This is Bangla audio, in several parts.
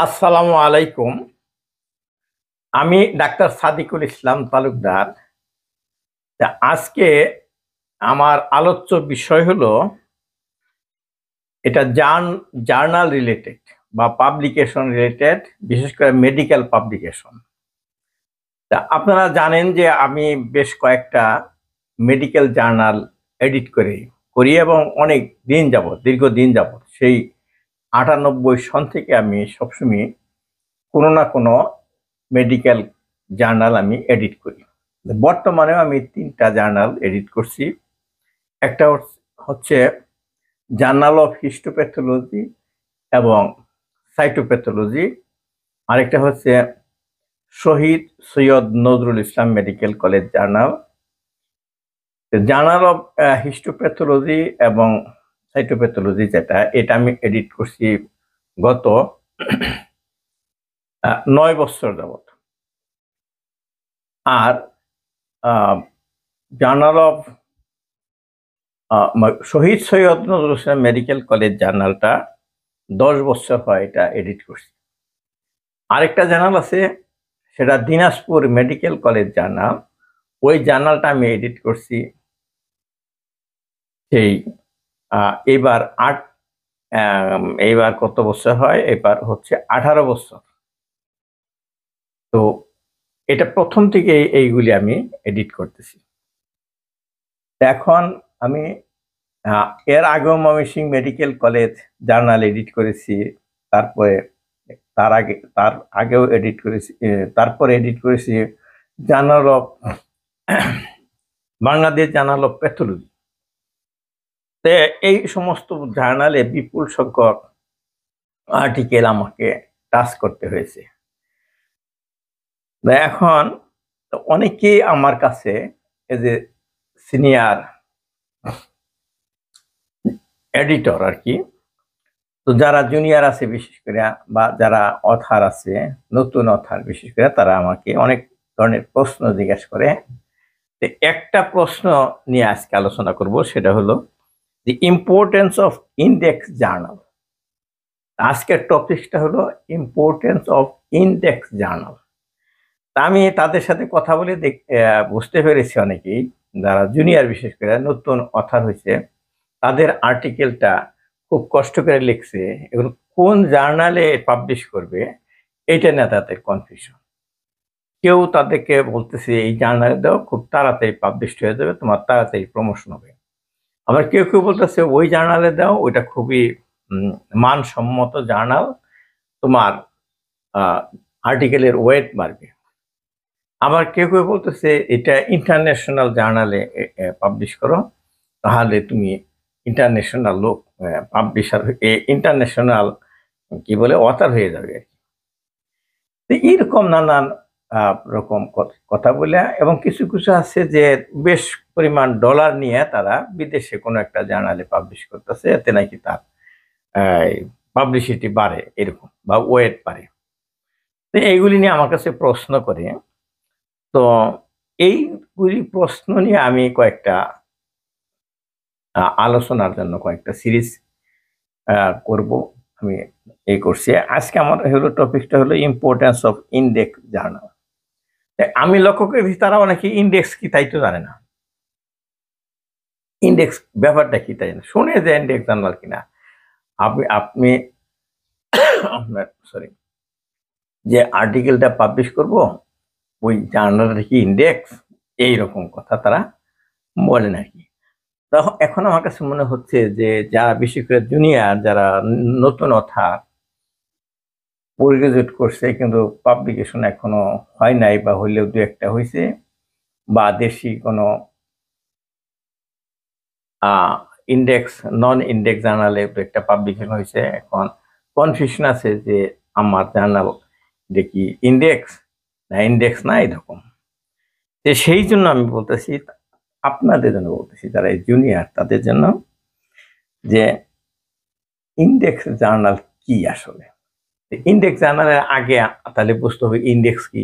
আসসালামু আলাইকুম। আমি ডাক্তার সাদিকুল ইসলাম তালুকদার। আজকে আমার আলোচ্য বিষয় হলো এটা জার্নাল রিলেটেড বা পাবলিকেশন রিলেটেড, বিশেষ করে মেডিকেল পাবলিকেশন। আপনারা জানেন যে আমি বেশ কয়েকটা মেডিকেল জার্নাল এডিট করি এবং অনেক দিন যাবত, দীর্ঘদিন যাবত, সেই 98 সন থেকে আমি সবসময় কোনো না কোনো মেডিকেল জার্নাল আমি এডিট করি। বর্তমানেও আমি 3টা জার্নাল এডিট করছি। একটা হচ্ছে জার্নাল অফ হিস্টোপ্যাথোলজি এবং সাইটোপ্যাথোলজি, আরেকটা হচ্ছে Shaheed Syed Nazrul Islam medical college journal. Journal of histopathology এবং সাইটোপ্যাথোলজি এটা আমি এডিট করছি গত 9 বছর যাবত। আর journal of Shaheed Syed Nazrul Islam medical college জার্নালটা 10 বছর হয় এটা এডিট করছি। আরেকটা জার্নাল আছে, সেটা দিনাজপুর মেডিকেল কলেজ জার্নাল। ওই জার্নালটা আমি এডিট করছি সেই এইবার এইবার কত বছর হয়, এবার হচ্ছে 18 বছর। তো এটা প্রথম থেকে এইগুলি আমি এডিট করতেছি। এখন আমি এর আগেও Mymensingh medical college journal edit করেছি, তারপরে তার আগেও এডিট করেছি, তারপরে এডিট করেছি journal of Bangladesh journal of pathology. এই সমস্ত জার্নালে বিপুল সংখ্যক আর্টিকেল আমাকে টাচ করতে হয়েছে। এখন অনেকেই আমার কাছে এই যে সিনিয়র এডিটর আর কি, তো যারা জুনিয়র আছে বিশেষ করে, বা যারা অথার আছে, নতুন অথার বিশেষ করে, তারা আমাকে অনেক ধরনের প্রশ্ন জিজ্ঞেস করে। একটা প্রশ্ন নিয়ে আজকে আলোচনা করব, সেটা হলো the importance of index journal. আজকের টপিকটা হলো ইম্পর্টেন্স অফ ইন্ডেক্স জার্নাল। আমি তাদের সাথে কথা বলে বুঝতে পেরেছি অনেকেই যারা জুনিয়র, বিশেষ করে নতুন অথার হয়েছে, তাদের আর্টিকেলটা খুব কষ্ট করে লিখছে, এগুলো কোন জার্নালে পাবলিশ করবে এটা নিয়ে তাদের কনফিউশন। কেউ তাদেরকে বলতেছে এই জার্নালে দাও, খুব তাড়াতাড়ি পাবলিশ হয়ে যাবে, তোমার তাড়াতাড়ি প্রমোশন হবে। আবার কেউ কেউ বলতেছে ওই জার্নালে দাও, ওইটা খুবই মানসম্মত জার্নাল, তোমার আর্টিকেলের ওয়েট বাড়বে। আবার কেউ কেউ বলতেছে এটা ইন্টারন্যাশনাল জার্নালে পাবলিশ করো, তাহলে তুমি ইন্টারন্যাশনাল লোক পাবলিশার, ইন্টারন্যাশনাল কি বলে অথার হয়ে যাবে আর কি। এইরকম নানান রকম কথা বলে, এবং কিছু কিছু আছে যে বেশ পরিমাণ ডলার নিয়ে তারা বিদেশে কোনো একটা জার্নালে পাবলিশ করতেছে, এতে নাকি তার পাবলিসিটি বাড়ে এরকম, বা ওয়েট বাড়ে। তো এইগুলি নিয়ে আমার কাছে প্রশ্ন করে। তো এইগুলি প্রশ্ন নিয়ে আমি কয়েকটা আলোচনার জন্য কয়েকটা সিরিজ করব, আমি এই করছি। আজকে আমার হলো টপিকটা হলো ইম্পর্টেন্স অফ ইন্ডেক্স জার্নাল। আমি লক্ষ্য করেছি তারা অনেকে ইন্ডেক্স কি তাই তো জানে না, ইন্ডেক্স ব্যাপারটা কি তাই না, শুনে যে ইন্ডেক্স জার্নাল কিনা। আপনি আপনি আপনার সরি, যে আর্টিকেলটা পাবলিশ করব ওই জার্নালটা কি ইন্ডেক্স, এইরকম কথা তারা বলে নাকি। তখন এখন আমার কাছে মনে হচ্ছে যে যারা বিশেষ করে জুনিয়র, যারা নতুন অথার গ্রাজুয়েট করছে কিন্তু পাবলিকেশন এখনো হয় নাই, বা হইলেও দু একটা হয়েছে, বা দেশি কোনো ইন্ডেক্স নন ইন্ডেক্স জার্নালে একটা পাবলিকেশন হয়েছে, এখন কনফিউশন আছে যে আমার জার্নাল দেখি ইন্ডেক্স না ইন্ডেক্স না এরকম। সেই জন্য আমি বলতেছি, আপনাদের জন্য বলতেছি যারা এই জুনিয়র তাদের জন্য, যে ইন্ডেক্স জার্নাল কি আসলে। ইন্ডেক্স জার্নালের আগে তাহলে বুঝতে হবে ইন্ডেক্স কি।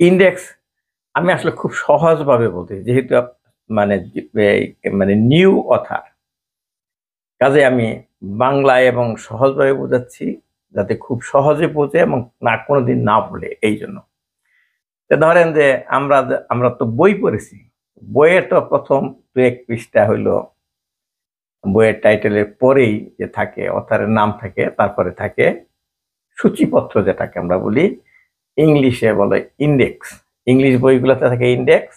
ইন্ডেক্স আমি আসলে খুব সহজভাবে বলতে, যেহেতু মানে মানে নিউ অথার, কাজে আমি বাংলায় এবং সহজভাবে বোঝাচ্ছি, যাতে খুব সহজে বোঝে এবং না কোনোদিন না ভুলে। এই জন্য ধরেন যে আমরা তো বই পড়েছি, বইয়ের তো প্রথম 2-1 পৃষ্ঠা হইলো বইয়ের টাইটেলের পরেই যে থাকে অথারের নাম থাকে, তারপরে থাকে সূচিপত্র যেটাকে আমরা বলি, ইংলিশে বলে ইন্ডেক্স। ইংলিশ বইগুলোতে থাকে ইন্ডেক্স,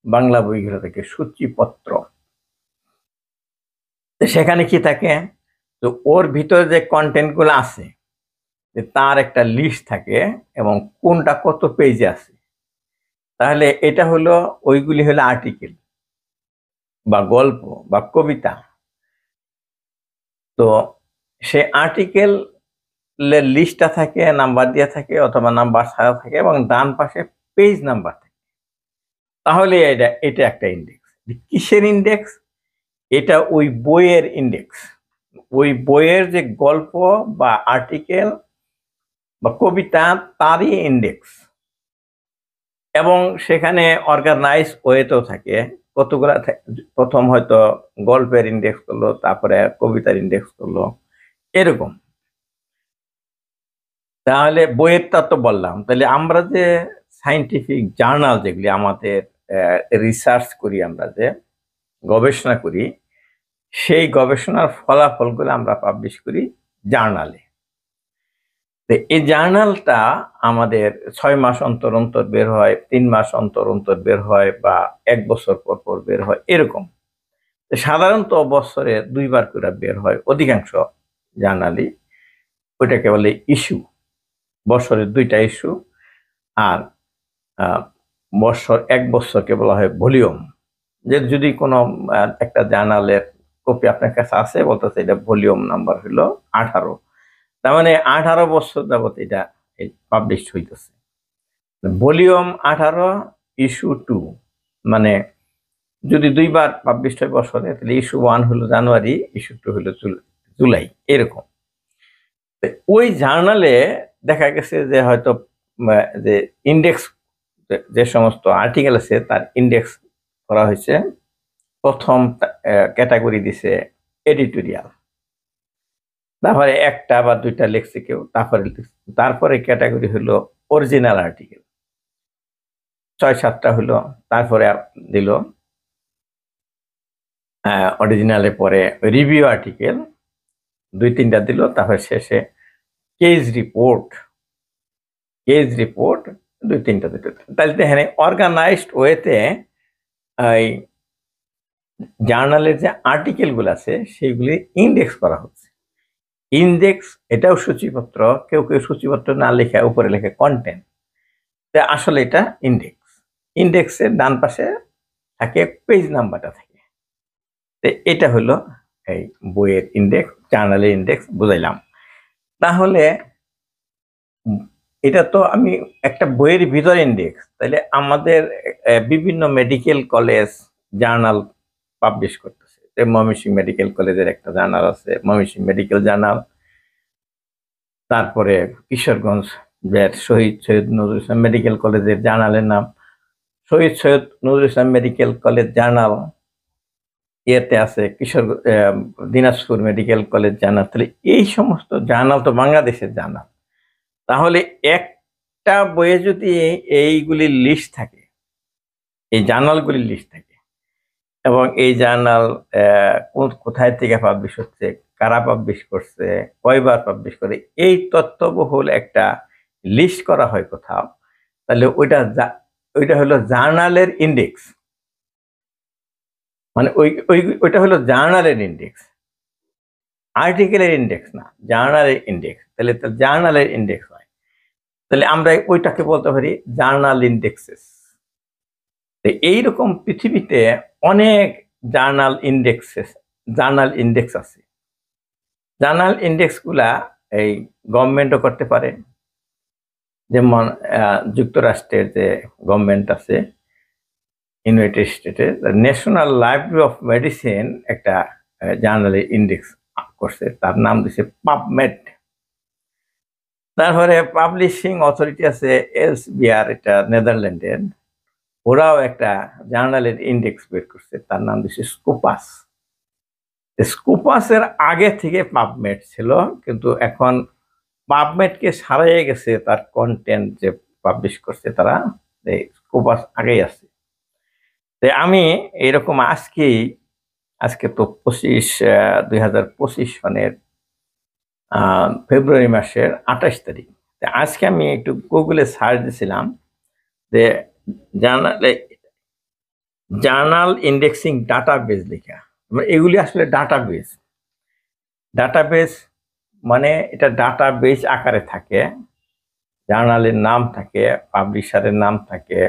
বাংলা বইগুলো থেকে সূচিপত্র। তো সেখানে কি থাকে, তো ওর ভিতরে যে কন্টেন্ট গুলো আছে যে তার একটা লিস্ট থাকে এবং কোনটা কত পেজে আছে। তাহলে এটা হলো, ওইগুলি হলো আর্টিকেল বা গল্প বা কবিতা। তো সে আর্টিকেল লিস্টটা থাকে, নাম্বার দেওয়া থাকে অথবা নাম্বার ছাড়া থাকে এবং ডান পাশে পেজ নাম্বার থাকে। তাহলে এটা এটা একটা ইন্ডেক্স। কিসের ইন্ডেক্স? এটা ওই বইয়ের ইন্ডেক্স। ওই বইয়ের যে গল্প বা আর্টিকেল বা কবিতা তারই ইন্ডেক্স। এবং সেখানে অর্গানাইজ ওয়েতেও থাকে কতগুলা। প্রথম হয়তো গল্পের ইন্ডেক্স করলো, তারপরে কবিতার ইন্ডেক্স করলো, এরকম। তাহলে বইয়েরটা তো বললাম। তাহলে আমরা যে সায়েন্টিফিক জার্নাল যেগুলি আমাদের রিসার্চ করি, আমরা যে গবেষণা করি, সেই গবেষণার ফলাফলগুলো আমরা পাবলিশ করি জার্নালে। তো এই জার্নালটা আমাদের 6 মাস অন্তর অন্তর বের হয়, 3 মাস অন্তর অন্তর বের হয়, বা 1 বছর পর পর বের হয়, এরকম। সাধারণত বছরে 2 বার করে বের হয় অধিকাংশ জার্নালই। ওইটাকে বলে ইস্যু। বছরে 2টা ইস্যু। আর এক বছরকে বলা হয় ভলিউম। যে যদি কোনো একটা জার্নালের কপি আপনার কাছে আছে, বলতেছে এটা ভলিউম নাম্বার হলো 18, তার মানে 18 বছর যাবত এটা পাবলিশ হইতেছে। ভলিউম 18, ইস্যু 2, মানে যদি 2 বার পাবলিশ হয় বছরে, তাহলে ইস্যু 1 হলো জানুয়ারি, ইস্যু 2 হলো জুলাই, এরকম। ওই জার্নালে দেখা গেছে যে হয়তো যে ইন্ডেক্স, যে সমস্ত আর্টিকেল আছে তার ইন্ডেক্স করা হয়েছে। প্রথম ক্যাটাগরি দিছে এডিটোরিয়াল, তারপরে 1টা বা 2টা লিখছে কেউ, তারপরে ক্যাটাগরি হলো অরিজিনাল আর্টিকেল, 6-7টা হলো। তারপরে দিল অরিজিনালের পরে রিভিউ আর্টিকেল 2-3টা দিল। তারপরে শেষে কেস রিপোর্ট 2-3টা দিল। তাহলে এখানে অর্গানাইজড ওয়েতে এই জার্নালের যে আর্টিকেল গুলো আছে সেগুলি ইন্ডেক্স করা হচ্ছে। ইন্ডেক্স এটাও সূচিপত্র। কেউ কেউ সূচিপত্র না লেখা উপরে লেখে কন্টেন্ট। আসলে এটা ইন্ডেক্স। ইন্ডেক্সের ডান পাশে থাকে পেজ নাম্বারটা থাকে। এটা হলো এই বইয়ের ইন্ডেক্স, জার্নালের ইন্ডেক্স বুঝাইলাম। তাহলে এটা তো আমি একটা বইয়ের ভিতরে ইন্ডেক্স। তাহলে আমাদের বিভিন্ন মেডিকেল কলেজ জার্নাল পাবলিশ করতেছে। ময়মনসিংহ মেডিকেল কলেজের একটা জার্নাল আছে, ময়মনসিংহ মেডিকেল জার্নাল। তারপরে কিশোরগঞ্জ শহীদ সৈয়দ নজরুল ইসলাম মেডিকেল কলেজের জার্নালের নাম শহীদ Syed Nazrul Islam medical college journal. এতে আছে দিনাজপুর মেডিকেল কলেজ জার্নাল। তাহলে এই সমস্ত জার্নাল তো বাংলাদেশের জার্নাল। তাহলে একটা বইয়ে যদি এইগুলির লিস্ট থাকে, এই জার্নালগুলির লিস্ট থাকে, এবং এই জার্নাল কোথায় থেকে পাবলিশ হচ্ছে, কারা পাবলিশ করছে, কয়বার পাবলিশ করে, এই তথ্যবহুল একটা লিস্ট করা হয় কোথাও, তাহলে ওইটা হলো জার্নালের ইন্ডেক্স। মানে ওইটা হলো জার্নালের ইন্ডেক্স, আর্টিকেলের ইন্ডেক্স না, জার্নালের ইন্ডেক্স। তাহলে জার্নালের ইন্ডেক্স হয়। তাহলে আমরা ওইটাকে বলতে পারি জার্নাল ইন্ডেক্সেস। এইরকম পৃথিবীতে অনেক জার্নাল ইন্ডেক্স আছে। জার্নাল ইন্ডেক্স গুলা এই গভর্নমেন্টও করতে পারে। যেমন যুক্তরাষ্ট্রের যে গভর্নমেন্ট আছে, ইউনাইটেড স্টেটের ন্যাশনাল লাইব্রেরি অফ মেডিসিন একটা জার্নালের ইন্ডেক্স করছে, তার নাম দিচ্ছে পাবমেড। তারপরে পাবলিশিং অথরিটি আছে এলসবিআর, এটা নেদারল্যান্ডের, ওরাও একটা জার্নালের ইন্ডেক্স বের করছে, তার নাম দিচ্ছে স্কোপাস। স্কোপাসের আগে থেকে পাবমেড ছিল, কিন্তু এখন পাবমেডকে সারাইয়ে গেছে তার কন্টেন্ট যে পাবলিশ করছে তারা, স্কোপাস আগেই আছে। আমি এরকম আজকে তো 2025 সনের ফেব্রুয়ারি মাসের 28 তারিখ। আজকে আমি একটু গুগলে সার্চ দিয়েছিলাম যে জার্নাল জার্নাল ইন্ডেক্সিং ডাটাবেজ লেখা। এগুলি আসলে ডাটাবেজ। ডাটাবেজ মানে এটা ডাটাবেজ আকারে থাকে, জার্নালের নাম থাকে, পাবলিশারের নাম থাকে,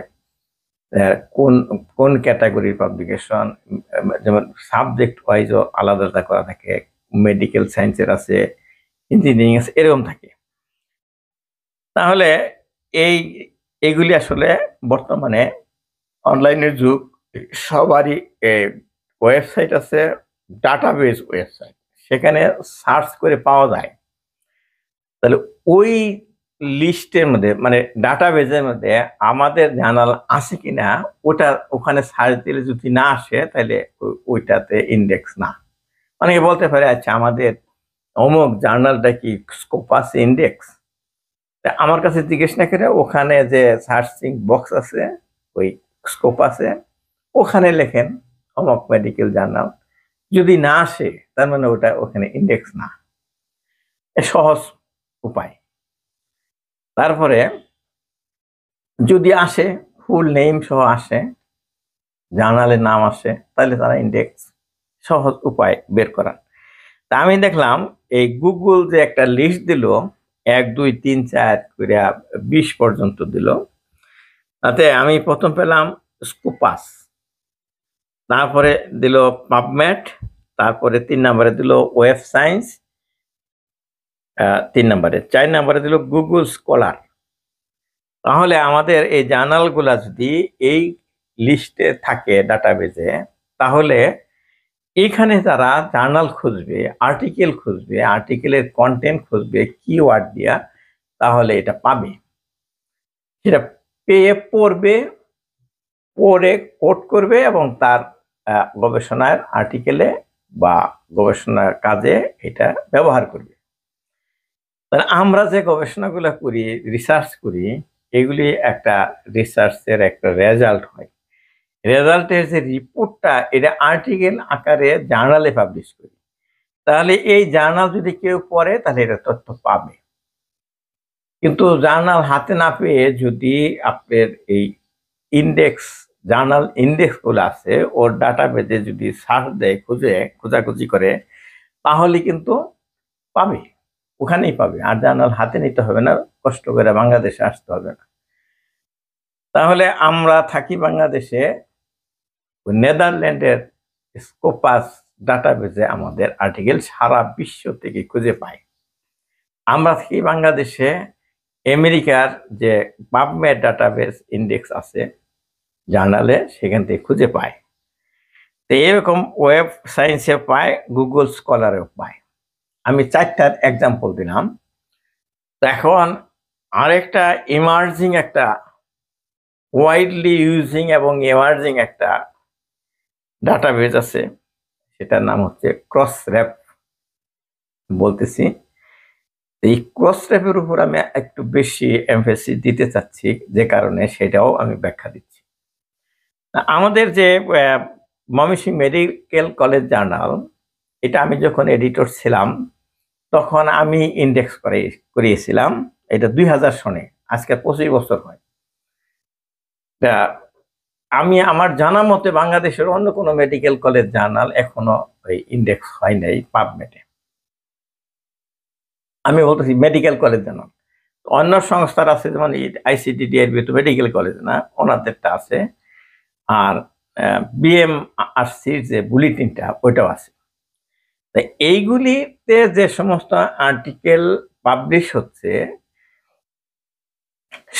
কোন কোন ক্যাটাগরির পাবলিকেশন, যেমন সাবজেক্ট ওয়াইজও আলাদা আলাদা করা থাকে, মেডিকেল সায়েন্সের আছে, ইঞ্জিনিয়ারিং আছে, এরকম থাকে। তাহলে এই এগুলি আসলে বর্তমানে অনলাইনের যুগ, সবারই ওয়েবসাইট আছে, ডাটাবেজ ওয়েবসাইট, সেখানে সার্চ করে পাওয়া যায়। তাহলে ওই লিস্টের মধ্যে মানে ডাটাবেজের মধ্যে আমাদের জার্নাল আছে কিনা ওটা ওখানে সার্চ দিলে যদি না আসে তাহলে ওইটাতে ইন্ডেক্স না। অনেকে বলতে পারে আচ্ছা আমাদের অমুক জার্নালটা কি স্কোপাস ইন্ডেক্স? আমার কাছে জিজ্ঞেস না করে ওখানে যে সার্চিং বক্স আছে ওই স্কোপাসে, ওখানে লেখেন অমুক মেডিকেল জার্নাল, যদি না আসে তার মানে ওটা ওখানে ইন্ডেক্স না। সহজ উপায়। তারপরে যদি আসে, ফুল নেম সহ আসে, জার্নালের নাম আসে, তাহলে তারা ইন্ডেক্স। সহজ উপায় বের করার। তা আমি দেখলাম এই গুগল যে একটা লিস্ট দিল 1 2 3 4 করে 20 পর্যন্ত দিল, তাতে আমি প্রথম পেলাম স্কোপাস, তারপরে দিল পাবমেড, তারপরে 3 নম্বরে দিল ওয়েব সায়েন্স, 3 নম্বরে, 4 নম্বরে দিল গুগল স্কলার। তাহলে আমাদের এই জার্নালগুলা যদি এই লিস্টে থাকে ডাটাবেজে, তাহলে এখানে তারা জার্নাল খুঁজবে, আর্টিকেল খুঁজবে, আর্টিকেলের কন্টেন্ট খুঁজবে কিওয়ার্ড দিয়া, তাহলে এটা পাবে। সেটা পেয়ে পড়বে, পড়ে কোট করবে এবং তার গবেষণার আর্টিকেলে বা গবেষণার কাজে এটা ব্যবহার করবে। তাহলে আমরা যে গবেষণাগুলো করি, রিসার্চ করি, এগুলি একটা রিসার্চের একটা রেজাল্ট হয়। রেজাল্টের যে রিপোর্টটা এটা আর্টিকেল আকারে জার্নালে পাবলিশ করি। তাহলে এই জার্নাল যদি কেউ পড়ে তাহলে এটা তথ্য পাবে। কিন্তু জার্নাল হাতে না পেয়ে যদি আপনার এই ইন্ডেক্স, জার্নাল ইন্ডেক্স গুলো আছে ওর ডাটাবেজে যদি সার্চ দেয়, খোঁজাখুঁজি করে, তাহলে কিন্তু পাবে, ওখানেই পাবে। আর জার্নাল হাতে নিতে হবে না, কষ্ট করে বাংলাদেশে আসতে হবে না। তাহলে আমরা থাকি বাংলাদেশে, নেদারল্যান্ডের স্কোপাস ডাটাবেজে আমাদের আর্টিকেল সারা বিশ্ব থেকে খুঁজে পাই। আমরা থাকি বাংলাদেশে, আমেরিকার যে পাবমেড ডাটাবেজ ইন্ডেক্স আছে জার্নালে, সেখান থেকে খুঁজে পায়। তো এরকম ওয়েব সায়েন্সে পায়, গুগল স্কলারেও পায়। আমি 4টার এক্সাম্পল দিলাম। তো এখন আরেকটা ইমার্জিং, একটা ওয়াইডলি ইউজিং এবং ইমার্জিং একটা ডাটাবেজ আছে, সেটার নাম হচ্ছে ক্রসরেফ। বলতেছি এই ক্রসরেফের উপর আমি একটু বেশি এমফেসিস দিতে চাচ্ছি, যে কারণে সেটাও আমি ব্যাখ্যা দিচ্ছি। আমাদের যে ময়মনসিংহ মেডিকেল কলেজ জার্নাল, এটা আমি যখন এডিটর ছিলাম তখন আমি ইন্ডেক্স করিয়েছিলাম। এটা 2000 সনে, আজকে 25 বছর হয়। আমি আমার জানা মতে বাংলাদেশের অন্য কোনো মেডিকেল কলেজ জার্নাল এখনো ওই ইন্ডেক্স হয় নাই পাবমেডে। আমি বলতেছি মেডিকেল কলেজ জার্নাল। অন্য সংস্থার আছে, যেমন আইসিডিডিআরবি তো মেডিকেল কলেজ না, ওনাদেরটা আছে। আর বিএমআরসির যে বুলেটিনটা ওইটাও আছে। তাই এইগুলিতে যে সমস্ত আর্টিকেল পাবলিশ হচ্ছে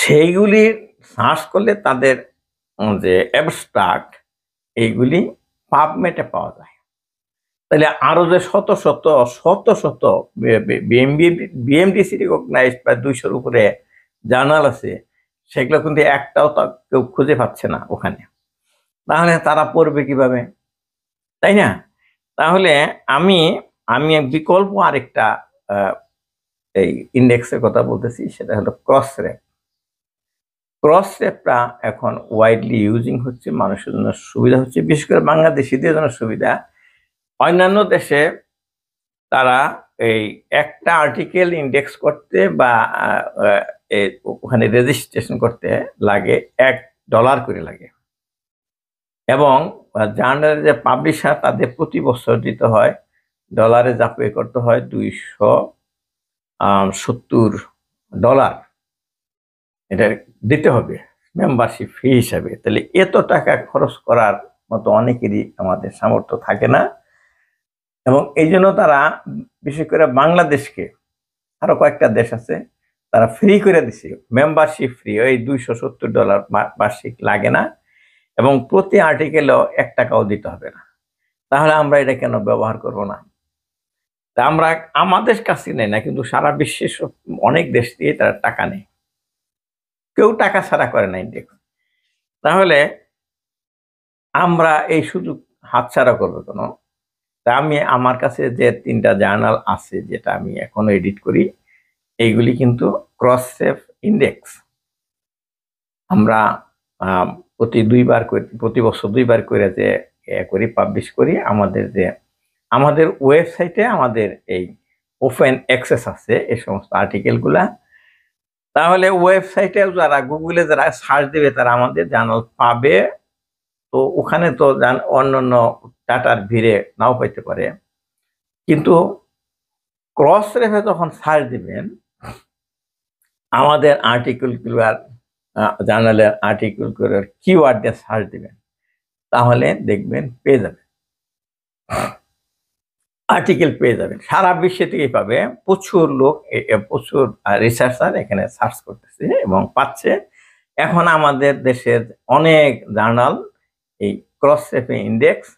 সেইগুলি সার্চ করলে তাদের যে অ্যাবস্ট্রাক্ট এইগুলি পাবমেডে পাওয়া যায়। তাহলে আরো যে শত শত শত শত বিএমডিসি রিকগনাইজড প্রায় 200-র উপরে জার্নাল আছে, সেগুলো কিন্তু একটাও কেউ খুঁজে পাচ্ছে না ওখানে। তাহলে তারা পড়বে কিভাবে, তাই না? তাহলে আমি বিকল্প আরেকটা এই ইন্ডেক্সের কথা বলতেছি, সেটা হলো ক্রসরেপ। ক্রসরেপটা এখন ওয়াইডলি ইউজিং হচ্ছে, মানুষের জন্য সুবিধা হচ্ছে, বিশেষ করে বাংলাদেশিদের জন্য সুবিধা। অন্যান্য দেশে তারা এই একটা আর্টিকেল ইন্ডেক্স করতে বা ওখানে রেজিস্ট্রেশন করতে লাগে $1 করে লাগে, এবং জার্নালের যে পাবলিশার তাদের প্রতি বছর দিতে হয় ডলারে যা পে করতে হয় $270 এটা দিতে হবে মেম্বারশিপ ফি হিসাবে। তাহলে এত টাকা খরচ করার মতো অনেকেরই আমাদের সামর্থ্য থাকে না, এবং এই জন্য তারা বিশেষ করে বাংলাদেশকে, আরো কয়েকটা দেশ আছে তারা ফ্রি করে দিছে, মেম্বারশিপ ফ্রি, ওই $270 বার্ষিক লাগে না, এবং প্রতি আর্টিকেলেও $1 দিতে হবে না। তাহলে আমরা এটা কেন ব্যবহার করব না? তা আমরা আমাদের কাছে নেই না, কিন্তু সারা বিশ্বের অনেক দেশ দিয়ে তারা টাকা নেয়, কেউ টাকা ছাড়া করে না ইন্ডেক্স। তাহলে আমরা এই সুযোগ হাতছাড়া করবো কেন? তা আমি আমার কাছে যে 3টা জার্নাল আছে যেটা আমি এখনো এডিট করি, এইগুলি কিন্তু ক্রসরেপ ইন্ডেক্স। আমরা প্রতি বছর 2বার করে যে করি, পাবলিশ করি। আমাদের ওয়েবসাইটে আমাদের এই ওপেন অ্যাক্সেস আছে এই সমস্ত আর্টিকেলগুলা। তাহলে ওয়েবসাইটে যারা গুগলে যারা সার্চ দেবে তারা আমাদের জার্নাল পাবে। তো ওখানে তো অন্যান্য ডাটার ভিড়ে নাও পাইতে পারে, কিন্তু ক্রসরেপে যখন সার্চ দিবেন আমাদের আর্টিকেলগুলার, জার্নালের আর্টিকেলগুলোর কিওয়ার্ড দিয়ে সার্চ দিবেন, তাহলে দেখবেন পেয়ে যাবেন, আর্টিকেল পেয়ে যাবেন। সারা বিশ্ব থেকেই পাবে, প্রচুর লোক, প্রচুর রিসার্চার এখানে সার্চ করতেছে এবং পাচ্ছে। এখন আমাদের দেশের অনেক জার্নাল এই ক্রসরেপে ইন্ডেক্স।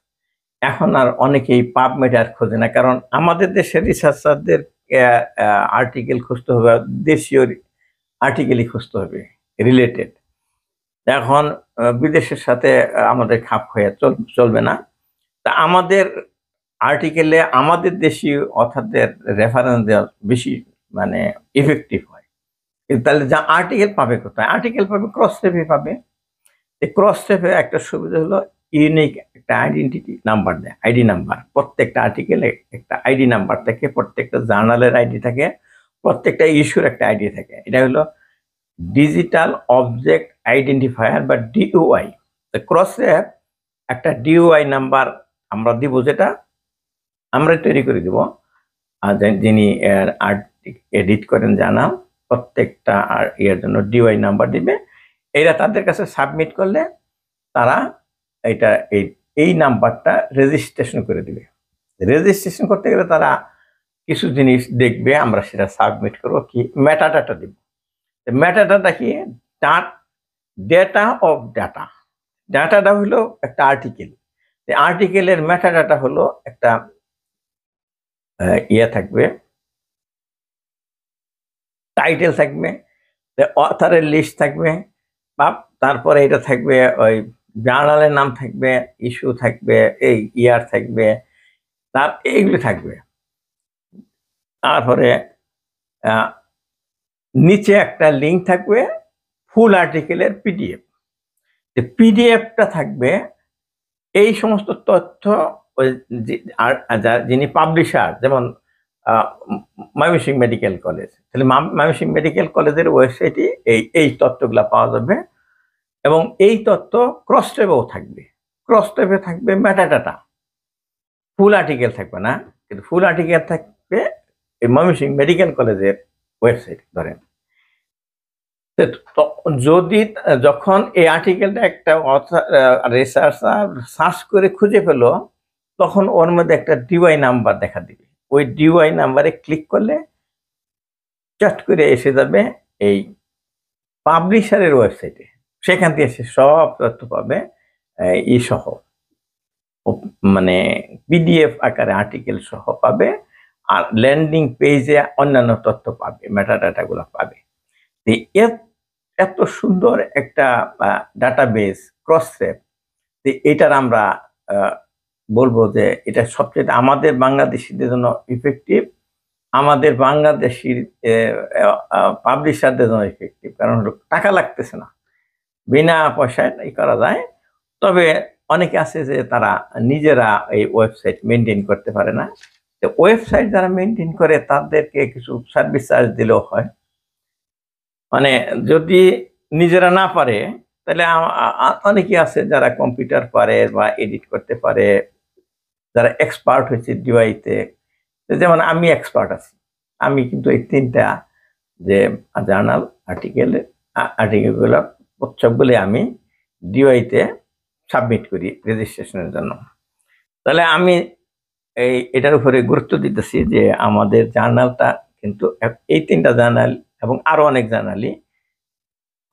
এখন আর অনেকেই পাবমেড আর খোঁজে না, কারণ আমাদের দেশের রিসার্চারদের আর্টিকেল খুঁজতে হবে, দেশীয় আর্টিকেলই খুঁজতে হবে রিলেটেড। এখন বিদেশের সাথে আমাদের খাপ হয়ে চলবে না। তা আমাদের আর্টিকেলে আমাদের দেশীয় অথারদের রেফারেন্স দেওয়া বেশি মানে ইফেক্টিভ হয়। তাহলে যা আর্টিকেল পাবে কোথায়? আর্টিকেল পাবে ক্রসরেপে পাবে। এই ক্রসরেপে একটা সুবিধা হলো ইউনিক একটা আইডেন্টিটি নাম্বার দেয়, আইডি নাম্বার। প্রত্যেকটা আর্টিকেলে একটা আইডি নাম্বার থাকে, প্রত্যেকটা জার্নালের আইডি থাকে, প্রত্যেকটা ইস্যুর একটা আইডি থাকে। এটা হলো ডিজিটাল অবজেক্ট আইডেন্টিফায়ার বা ডিওআই। ক্রসরেপ একটা ডিওআই নাম্বার আমরা দিব, যেটা আমরা তৈরি করে দিব, আর যিনি এডিট করেন জার্নাল প্রত্যেকটা ইয়ের জন্য ডিওআই নাম্বার দিবে। এরা তাদের কাছে সাবমিট করলে তারা এটা এই নাম্বারটা রেজিস্ট্রেশন করে দিবে। রেজিস্ট্রেশন করতে গেলে তারা কিছু জিনিস দেখবে, আমরা সেটা সাবমিট করবো, কি মেটাডাটা দিব। মেটাডাটা কি? Data of data. ডাটাটা হলো একটা আর্টিকেল, আর্টিকেলের মেটাডাটা হলো একটা ইয়ে থাকবে, টাইটেল থাকবে, অথারের লিস্ট থাকবে, বা তারপরে এটা থাকবে ওই জার্নালের নাম থাকবে, ইস্যু থাকবে, এই ইয়ার থাকবে, এইগুলি থাকবে। তারপরে নিচে একটা লিঙ্ক থাকবে ফুল আর্টিকেলের পিডিএফ। পিডিএফটা থাকবে এই সমস্ত তথ্য ওই যিনি পাবলিশার, যেমন ময়মনসিংহ মেডিকেল কলেজ, তাহলে ময়মনসিংহ মেডিকেল কলেজের ওয়েবসাইটে এই তথ্যগুলো পাওয়া যাবে, এবং এই তথ্য ক্রসরেপেও থাকবে। ক্রসরেপে থাকবে মেটাডাটা, ফুল আর্টিকেল থাকবে না, কিন্তু ফুল আর্টিকেল থাকবে এই ময়মনসিংহ মেডিকেল কলেজের ওয়েবসাইট ধরেন। যদি যখন এই আর্টিকেলটা একটা রিসার্চার সার্চ করে খুঁজে পেল, তখন ওর মধ্যে একটা ডিওআই নাম্বার দেখা দিবে। ওই ডিওআই নাম্বারে ক্লিক করলে চট করে এসে যাবে এই পাবলিশারের ওয়েবসাইটে, সেখান থেকে সে সব তথ্য পাবে সহ, মানে পিডিএফ আকারে আর্টিকেল সহ পাবে, আর ল্যান্ডিং পেজে অন্যান্য তথ্য পাবে, মেটাডাটাগুলো পাবে। এত সুন্দর একটা ডাটাবেস ক্রসরেপ, এটার আমরা বলবো যে এটা সবচেয়ে আমাদের বাংলাদেশিদের জন্য ইফেক্টিভ, আমাদের বাংলাদেশি পাবলিশারদের জন্য ইফেক্টিভ, কারণ হলো টাকা লাগতেছে না, বিনা পয়সায় করা যায়। তবে অনেকে আছে যে তারা নিজেরা এই ওয়েবসাইট মেনটেন করতে পারে না, তো ওয়েবসাইট যারা মেনটেন করে তাদেরকে কিছু সার্ভিস চার্জ দিলেও হয়। মানে যদি নিজেরা না পারে তাহলে অনেকে আছে যারা কম্পিউটার পারে বা এডিট করতে পারে, যারা এক্সপার্ট হয়েছে ডিওয়াইতে, যেমন আমি এক্সপার্ট আছি। আমি কিন্তু এই 3টা যে জার্নাল আর্টিকেলগুলো সবগুলি আমি ডিওয়াইতে সাবমিট করি রেজিস্ট্রেশনের জন্য। তাহলে আমি এটার উপরে গুরুত্ব দিতেছি যে আমাদের জার্নালটা কিন্তু এই 3টা জার্নাল এবং আরো অনেক জার্নালই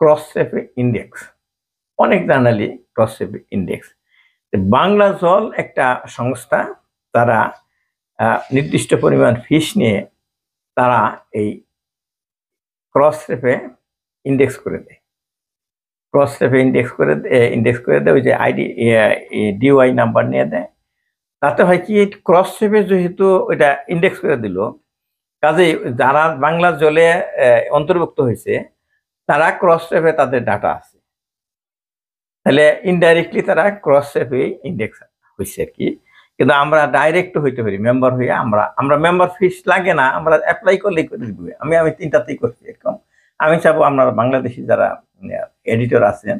ক্রস রেফে ইন্ডেক্স, অনেক জার্নালই ক্রস রেফে ইন্ডেক্স। বাংলা জল একটা সংস্থা, তারা নির্দিষ্ট পরিমাণ ফিস নিয়ে তারা এই ক্রস রেফে ইন্ডেক্স করে দেয়, ক্রস রেফে ইন্ডেক্স করে দেয়, ওই যে আইডি ডিওয়াই নাম্বার নিয়ে দেয়। তাতে হয় কি, ক্রস রেফে যেহেতু ওইটা ইন্ডেক্স করে দিল, কাজেই যারা বাংলা জলে অন্তর্ভুক্ত হয়েছে তারা ক্রস রেফে তাদের ডাটা আছে, তাহলে ইনডাইরেক্টলি তারা ক্রস রেফে ইন্ডেক্স হয়েছে আর কি। কিন্তু আমরা ডাইরেক্ট হইতে পারি মেম্বার হয়ে, আমরা মেম্বার ফিস লাগে না, আমরা অ্যাপ্লাই করলেই করে দিবে। আমি 3টাতেই করছি এরকম। আমি চাবো আপনারা বাংলাদেশি যারা এডিটর আছেন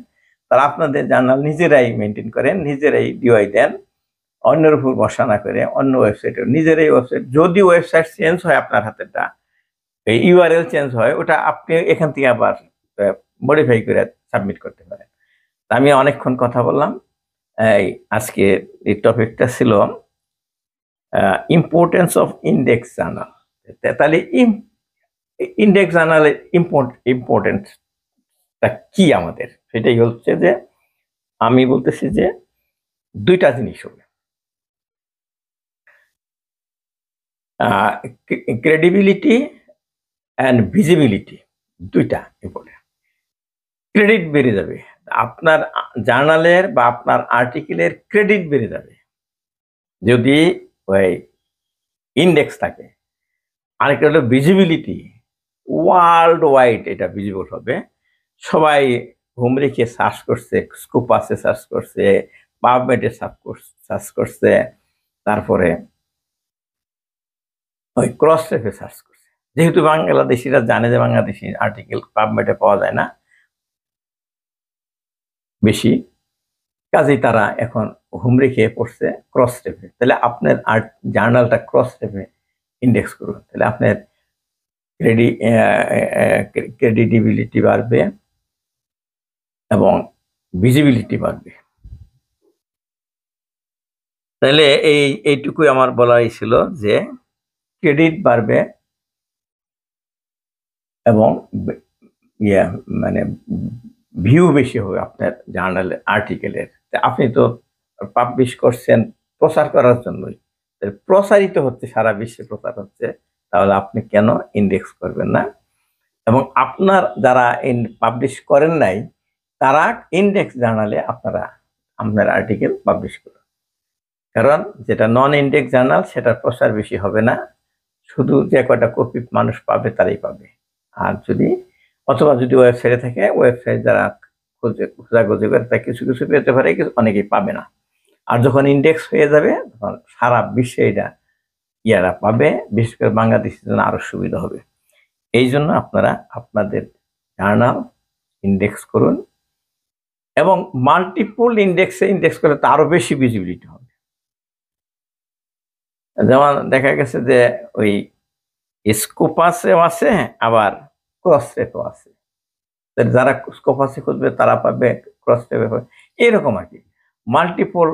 তারা আপনাদের জার্নাল নিজেরাই মেনটেন করেন, নিজেরাই ডিওয়াই দেন, অন্যের উপর বসা না করে অন্য ওয়েবসাইটে নিজেরাই ওয়েবসাইট, যদি ওয়েবসাইট চেঞ্জ হয় আপনার হাতেরটা, এই ইউআরএল চেঞ্জ হয়, ওটা আপনি এখান থেকে আবার মডিফাই করে সাবমিট করতে পারেন। আমি অনেকক্ষণ কথা বললাম। আজকে এই টপিকটা ছিল ইম্পর্টেন্স অফ ইন্ডেক্স জার্নাল। তাহলে ইন্ডেক্স জার্নালের ইম্পর্টেন্সটা কি আমাদের, সেটাই হচ্ছে যে আমি বলতেছি যে 2টা জিনিস হবে, ক্রেডিবিলিটি অ্যান্ড ভিজিবিলিটি, 2টা ইম্পর্টেন্ট। ক্রেডিট বেড়ে যাবে, আপনার জার্নালের বা আপনার আর্টিকেলের ক্রেডিট বেড়ে যাবে যদি ওই ইন্ডেক্স থাকে। আরেকটা হলো ভিজিবিলিটি, ওয়ার্ল্ড ওয়াইড এটা ভিজিবল হবে, সবাই হুমরিকে সার্চ করছে, স্কোপাসে সার্চ করছে, পাবমেডে সার্চ করছে, তারপরে ওই ক্রস রেফে সার্চ করছে। যেহেতু বাংলাদেশিরা জানে যে বাংলাদেশি আর্টিকেল পাবমেডে পাওয়া যায় না বেশি, কাজেই তারা এখন হুমড়ি খেয়ে পড়ছে ক্রস রেফে। তাহলে আপনার জার্নালটা ক্রস রেফে ইন্ডেক্স করুন, তাহলে আপনার ক্রেডিবিলিটি বাড়বে এবং ভিজিবিলিটি বাড়বে। তাহলে এইটুকুই আমার বলাই ছিল যে ক্রেডিট বাড়বে এবং মানে ভিউ বেশি হবে আপনার জার্নালের আর্টিকেলের। আপনি তো পাবলিশ করছেন প্রচার করার জন্যই, প্রসারিত হচ্ছে, সারা বিশ্বে প্রচার হচ্ছে, তাহলে আপনি কেন ইন্ডেক্স করবেন না? এবং আপনার যারা পাবলিশ করেন নাই তারা ইন্ডেক্স জার্নালে আপনার আর্টিকেল পাবলিশ করুন, কারণ যেটা নন ইন্ডেক্স জার্নাল সেটার প্রচার বেশি হবে না, শুধু যে কয়টা কপি মানুষ পাবে তারাই পাবে। আর অথবা যদি ওয়েবসাইটে থাকে, ওয়েবসাইট যারা খোঁজাখুঁজি করে তা কিছু কিছু পেতে পারে, অনেকেই পাবে না। আর যখন ইন্ডেক্স হয়ে যাবে তখন সারা বিশ্বে এটা ইয়ারা পাবে, বিশেষ করে বাংলাদেশের জন্য আরো সুবিধা হবে। এই জন্য আপনারা আপনাদের জার্নাল ইন্ডেক্স করুন, এবং মাল্টিপল ইন্ডেক্স করলে তো আরো বেশি ভিজিবিলিটি হবে। যেমন দেখা গেছে যে ওই স্কোপাসেও আছে, আবার ক্রস রেফেও আছে। যারা স্কোপাসে খুঁজবে তারা পাবে, ক্রস রেফে পাবে, এরকম আর কি। মাল্টিপল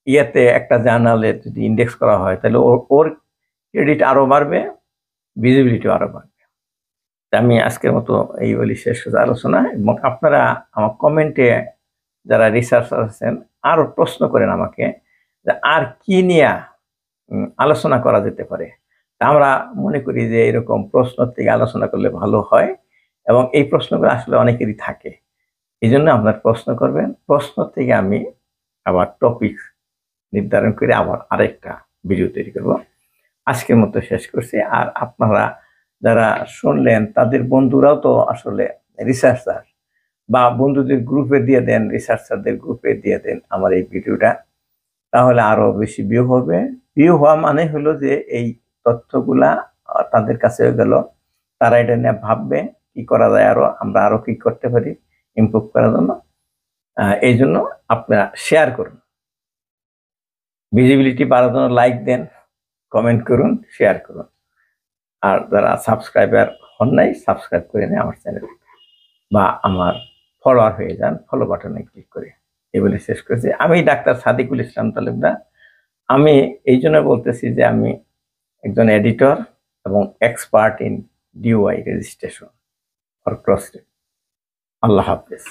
ইয়েতে একটা জার্নালের যদি ইন্ডেক্স করা হয় তাহলে ওর ক্রেডিট আরো বাড়বে, ভিজিবিলিটি আরো বাড়বে। আমি আজকের মতো এই বলি শেষ আলোচনা। এবং আপনারা আমার কমেন্টে যারা রিসার্চার আছেন আরো প্রশ্ন করেন আমাকে যে আর কি নিয়ে আলোচনা করা যেতে পারে। আমরা মনে করি যে এরকম প্রশ্ন থেকে আলোচনা করলে ভালো হয়, এবং এই প্রশ্নগুলো আসলে অনেকেরই থাকে। এই জন্য আপনার প্রশ্ন করবেন, প্রশ্ন থেকে আমি আবার টপিক নির্ধারণ করে আবার আরেকটা ভিডিও তৈরি করব। আজকের মতো শেষ করছি। আর আপনারা যারা শুনলেন তাদের বন্ধুরাও তো আসলে রিসার্চার, বা বন্ধুদের গ্রুপে দিয়ে দেন, রিসার্চারদের গ্রুপে দিয়ে দেন আমার এই ভিডিওটা, তাহলে আরো বেশি ভিউ হবে। ভিউ হওয়া মানে হলো যে এই তথ্যগুলা তাদের কাছে হয়ে গেল, তারা এটা নিয়ে ভাববে কি করা যায়, আমরা আরো কি করতে পারি ইমপ্রুভ করার জন্য। এই জন্য আপনারা শেয়ার করুন, ভিজিবিলিটি বাড়ার জন্য লাইক দেন, কমেন্ট করুন, শেয়ার করুন। আর যারা সাবস্ক্রাইবার হন নাই, সাবস্ক্রাইব করে নেন আমার চ্যানেল, বা আমার ফলোয়ার হয়ে যান, ফলো বাটনে ক্লিক করে। এই বলে শেষ করেছি। আমি ডাক্তার সাদিকুল ইসলাম তালুকদার। আমি এই জন্য বলতেছি যে আমি একজন এডিটর এবং expert in DOI registration for cross. আল্লাহ হাফেজ।